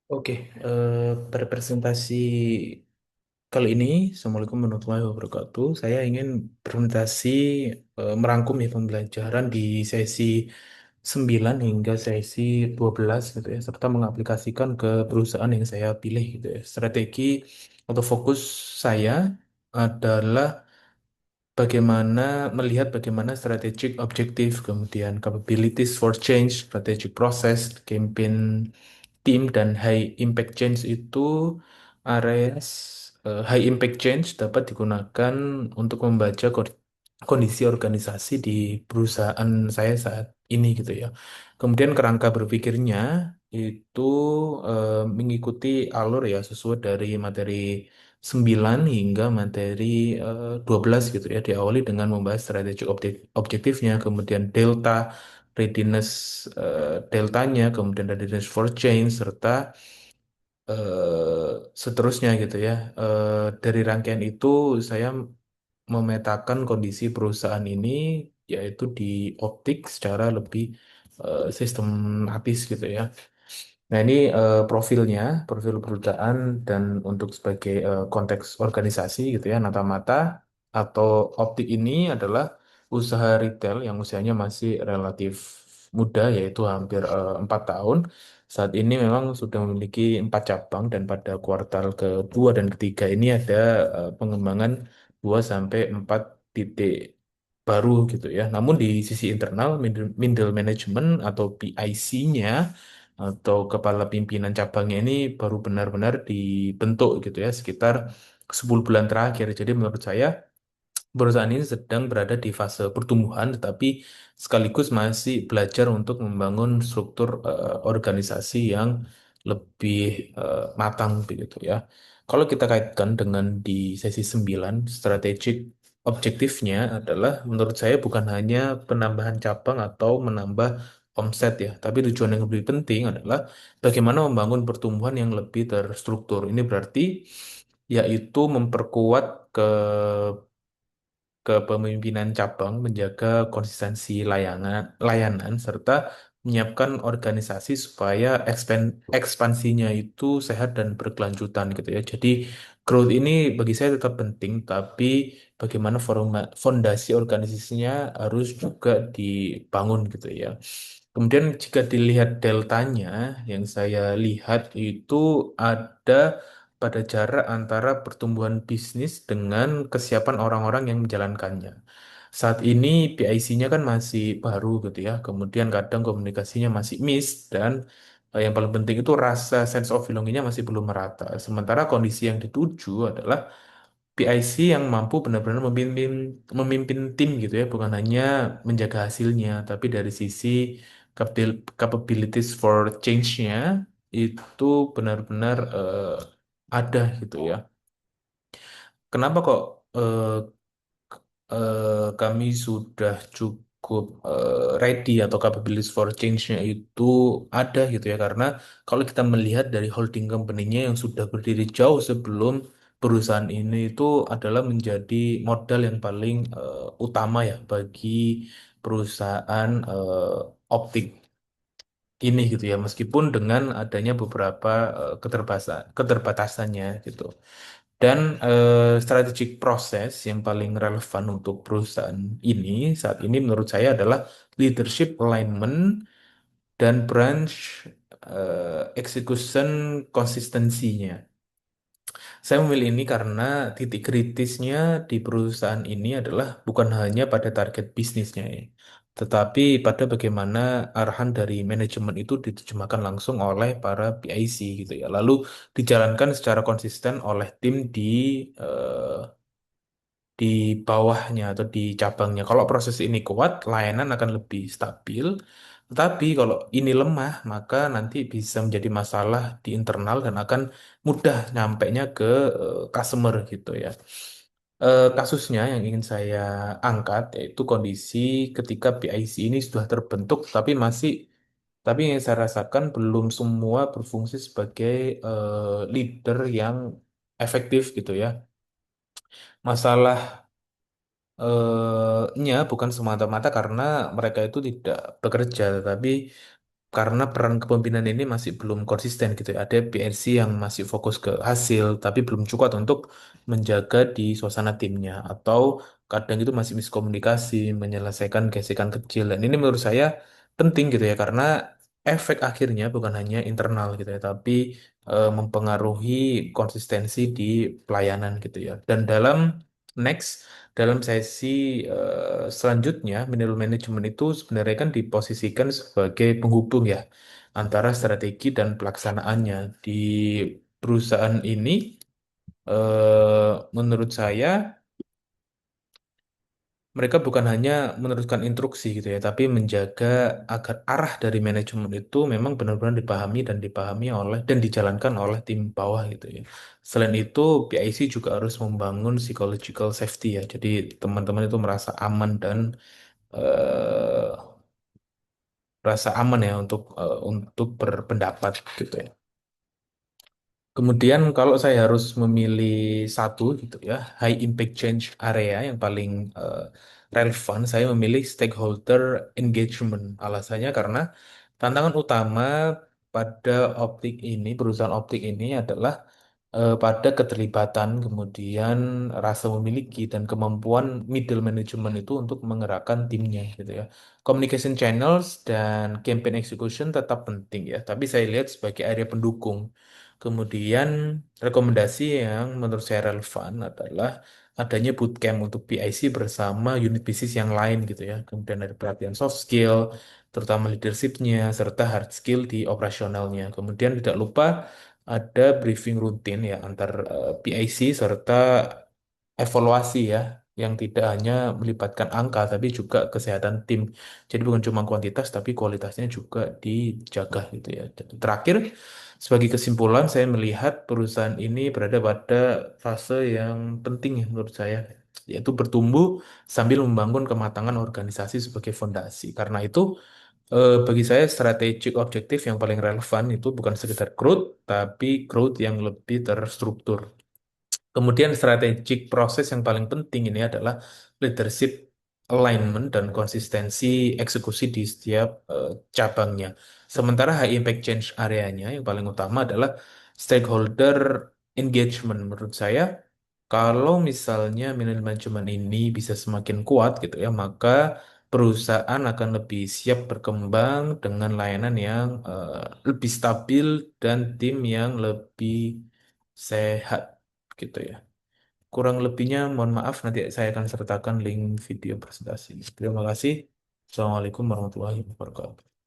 Oke, pada presentasi kali ini, Assalamualaikum warahmatullahi wabarakatuh. Saya ingin presentasi merangkum ya pembelajaran di sesi 9 hingga sesi 12 gitu ya, serta mengaplikasikan ke perusahaan yang saya pilih gitu ya. Strategi atau fokus saya adalah bagaimana melihat bagaimana strategic objektif, kemudian capabilities for change, strategic process, campaign team dan high impact change itu areas high impact change dapat digunakan untuk membaca kondisi organisasi di perusahaan saya saat ini gitu ya. Kemudian kerangka berpikirnya itu mengikuti alur ya sesuai dari materi 9 hingga materi 12 gitu ya. Diawali dengan membahas strategi objektifnya, kemudian readiness deltanya, kemudian readiness for change, serta seterusnya gitu ya. Dari rangkaian itu saya memetakan kondisi perusahaan ini yaitu di optik secara lebih sistematis gitu ya. Nah, ini profilnya, profil perusahaan dan untuk sebagai konteks organisasi gitu ya, Natamata atau Optik ini adalah usaha retail yang usianya masih relatif muda, yaitu hampir 4 tahun. Saat ini memang sudah memiliki 4 cabang dan pada kuartal kedua dan ketiga ini ada pengembangan 2 sampai 4 titik baru gitu ya. Namun di sisi internal, middle management atau PIC-nya atau kepala pimpinan cabangnya ini baru benar-benar dibentuk gitu ya sekitar 10 bulan terakhir. Jadi menurut saya perusahaan ini sedang berada di fase pertumbuhan tetapi sekaligus masih belajar untuk membangun struktur organisasi yang lebih matang begitu ya. Kalau kita kaitkan dengan di sesi 9 strategic objektifnya adalah menurut saya bukan hanya penambahan cabang atau menambah omset ya, tapi tujuan yang lebih penting adalah bagaimana membangun pertumbuhan yang lebih terstruktur. Ini berarti yaitu memperkuat kepemimpinan cabang, menjaga konsistensi layanan, serta menyiapkan organisasi supaya ekspansinya itu sehat dan berkelanjutan gitu ya. Jadi growth ini bagi saya tetap penting, tapi bagaimana fondasi organisasinya harus juga dibangun gitu ya. Kemudian jika dilihat deltanya, yang saya lihat itu ada pada jarak antara pertumbuhan bisnis dengan kesiapan orang-orang yang menjalankannya. Saat ini PIC-nya kan masih baru gitu ya, kemudian kadang komunikasinya masih miss dan yang paling penting itu rasa sense of belonging-nya masih belum merata. Sementara kondisi yang dituju adalah PIC yang mampu benar-benar memimpin memimpin tim gitu ya, bukan hanya menjaga hasilnya, tapi dari sisi capabilities for change-nya itu benar-benar ada gitu ya. Kenapa kok eh, kami sudah cukup ready atau capabilities for change-nya itu ada gitu ya, karena kalau kita melihat dari holding company-nya yang sudah berdiri jauh sebelum perusahaan ini itu adalah menjadi modal yang paling utama ya bagi perusahaan optik ini gitu ya, meskipun dengan adanya beberapa keterbatasannya gitu. Dan strategic proses yang paling relevan untuk perusahaan ini saat ini menurut saya adalah leadership alignment dan branch execution konsistensinya. Saya memilih ini karena titik kritisnya di perusahaan ini adalah bukan hanya pada target bisnisnya ya, tetapi pada bagaimana arahan dari manajemen itu diterjemahkan langsung oleh para PIC gitu ya. Lalu dijalankan secara konsisten oleh tim eh, di bawahnya atau di cabangnya. Kalau proses ini kuat, layanan akan lebih stabil. Tetapi kalau ini lemah, maka nanti bisa menjadi masalah di internal dan akan mudah nyampainya ke customer gitu ya. Kasusnya yang ingin saya angkat yaitu kondisi ketika PIC ini sudah terbentuk, tapi yang saya rasakan belum semua berfungsi sebagai leader yang efektif gitu ya. Masalah nya bukan semata-mata karena mereka itu tidak bekerja, tetapi karena peran kepemimpinan ini masih belum konsisten gitu ya. Ada PRC yang masih fokus ke hasil, tapi belum cukup untuk menjaga di suasana timnya. Atau kadang itu masih miskomunikasi, menyelesaikan gesekan kecil. Dan ini menurut saya penting gitu ya, karena efek akhirnya bukan hanya internal gitu ya, tapi mempengaruhi konsistensi di pelayanan gitu ya. Dan next, dalam sesi selanjutnya, middle management itu sebenarnya kan diposisikan sebagai penghubung ya antara strategi dan pelaksanaannya di perusahaan ini. Menurut saya mereka bukan hanya meneruskan instruksi gitu ya, tapi menjaga agar arah dari manajemen itu memang benar-benar dipahami dan dipahami oleh dan dijalankan oleh tim bawah gitu ya. Selain itu, PIC juga harus membangun psychological safety ya. Jadi teman-teman itu merasa aman dan eh, rasa aman ya untuk berpendapat gitu ya. Kemudian kalau saya harus memilih satu gitu ya, high impact change area yang paling relevan, saya memilih stakeholder engagement. Alasannya karena tantangan utama pada perusahaan optik ini adalah pada keterlibatan, kemudian rasa memiliki dan kemampuan middle management itu untuk menggerakkan timnya gitu ya. Communication channels dan campaign execution tetap penting ya, tapi saya lihat sebagai area pendukung. Kemudian rekomendasi yang menurut saya relevan adalah adanya bootcamp untuk PIC bersama unit bisnis yang lain gitu ya. Kemudian ada pelatihan soft skill, terutama leadershipnya, serta hard skill di operasionalnya. Kemudian tidak lupa ada briefing rutin ya antar PIC serta evaluasi ya yang tidak hanya melibatkan angka tapi juga kesehatan tim. Jadi bukan cuma kuantitas tapi kualitasnya juga dijaga gitu ya. Dan terakhir sebagai kesimpulan saya melihat perusahaan ini berada pada fase yang penting ya menurut saya, yaitu bertumbuh sambil membangun kematangan organisasi sebagai fondasi. Karena itu bagi saya strategic objektif yang paling relevan itu bukan sekedar growth, tapi growth yang lebih terstruktur. Kemudian strategic proses yang paling penting ini adalah leadership alignment dan konsistensi eksekusi di setiap cabangnya. Sementara high impact change areanya yang paling utama adalah stakeholder engagement. Menurut saya, kalau misalnya manajemen ini bisa semakin kuat gitu ya, maka perusahaan akan lebih siap berkembang dengan layanan yang lebih stabil dan tim yang lebih sehat gitu ya. Kurang lebihnya mohon maaf, nanti saya akan sertakan link video presentasi. Terima kasih. Assalamualaikum warahmatullahi wabarakatuh.